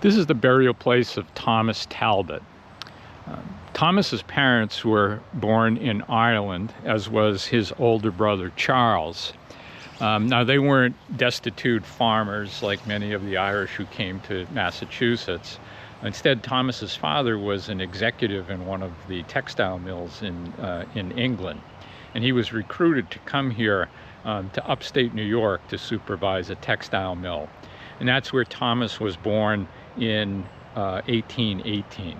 This is the burial place of Thomas Talbot. Thomas's parents were born in Ireland, as was his older brother Charles. Now, they weren't destitute farmers like many of the Irish who came to Massachusetts. Instead, Thomas's father was an executive in one of the textile mills in England, and he was recruited to come here to upstate New York to supervise a textile mill. And that's where Thomas was born in 1818.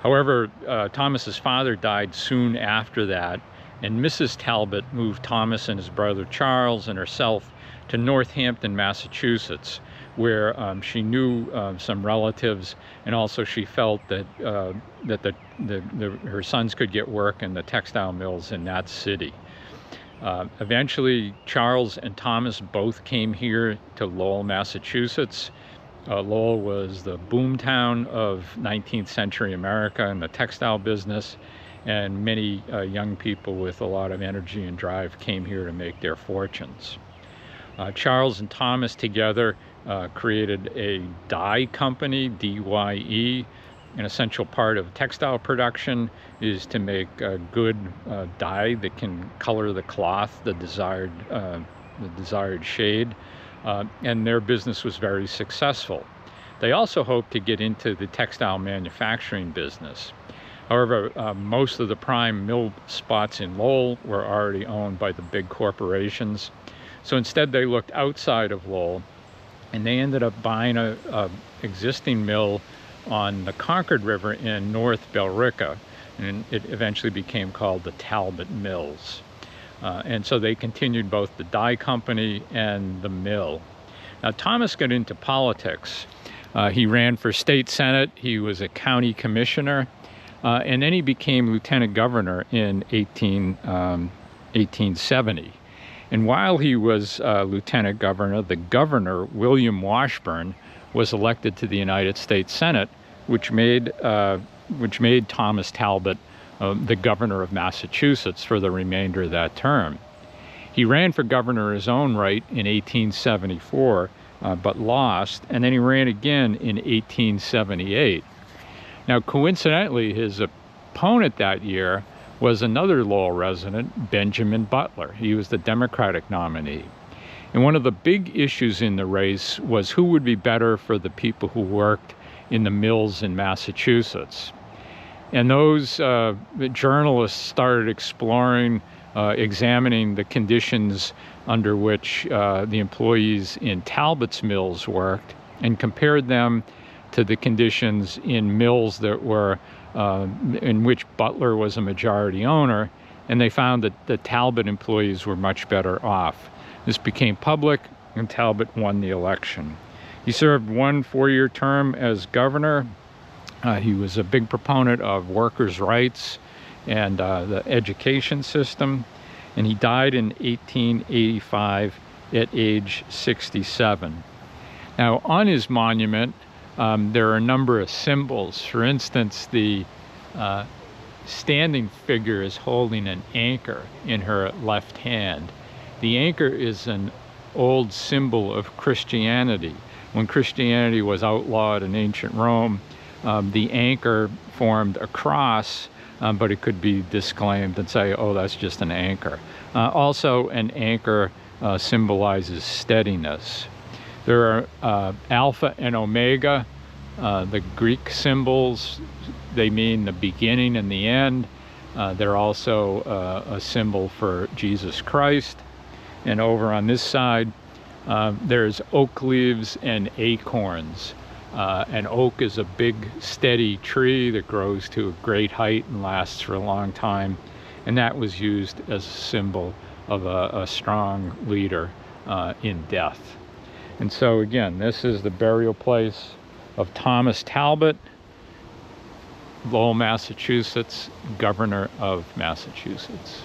However, Thomas's father died soon after that, and Mrs. Talbot moved Thomas and his brother Charles and herself to Northampton, Massachusetts, where she knew some relatives, and also she felt that her sons could get work in the textile mills in that city. Eventually, Charles and Thomas both came here to Lowell, Massachusetts. Lowell was the boomtown of 19th century America in the textile business, and many young people with a lot of energy and drive came here to make their fortunes. Charles and Thomas together created a dye company, DYE. An essential part of textile production is to make a good dye that can color the cloth the desired shade, and their business was very successful. They also hoped to get into the textile manufacturing business. However, most of the prime mill spots in Lowell were already owned by the big corporations. So instead they looked outside of Lowell, and they ended up buying a existing mill on the Concord River in North Billerica, and it eventually became called the Talbot Mills. And so they continued both the dye company and the mill. Now, Thomas got into politics. He ran for state senate, he was a county commissioner, and then he became lieutenant governor in 1870. And while he was lieutenant governor, the governor, William Washburn, was elected to the United States Senate, which made Thomas Talbot the governor of Massachusetts for the remainder of that term. He ran for governor in his own right in 1874, but lost, and then he ran again in 1878. Now, coincidentally, his opponent that year was another Lowell resident, Benjamin Butler. He was the Democratic nominee. And one of the big issues in the race was who would be better for the people who worked in the mills in Massachusetts. And those journalists started exploring, examining the conditions under which the employees in Talbot's mills worked, and compared them to the conditions in mills that were in which Butler was a majority owner, and they found that the Talbot employees were much better off. This became public, and Talbot won the election. He served one 4-year term as governor. He was a big proponent of workers' rights and the education system, and he died in 1885 at age 67. Now, on his monument, there are a number of symbols. For instance, the standing figure is holding an anchor in her left hand. The anchor is an old symbol of Christianity. When Christianity was outlawed in ancient Rome, the anchor formed a cross, but it could be disclaimed and say, oh, that's just an anchor. Also, an anchor symbolizes steadiness. There are Alpha and Omega, the Greek symbols. They mean the beginning and the end. They're also a symbol for Jesus Christ. And over on this side, there's oak leaves and acorns. An oak is a big, steady tree that grows to a great height and lasts for a long time. And that was used as a symbol of a strong leader in death. And so again, this is the burial place of Thomas Talbot, Lowell, Massachusetts, governor of Massachusetts.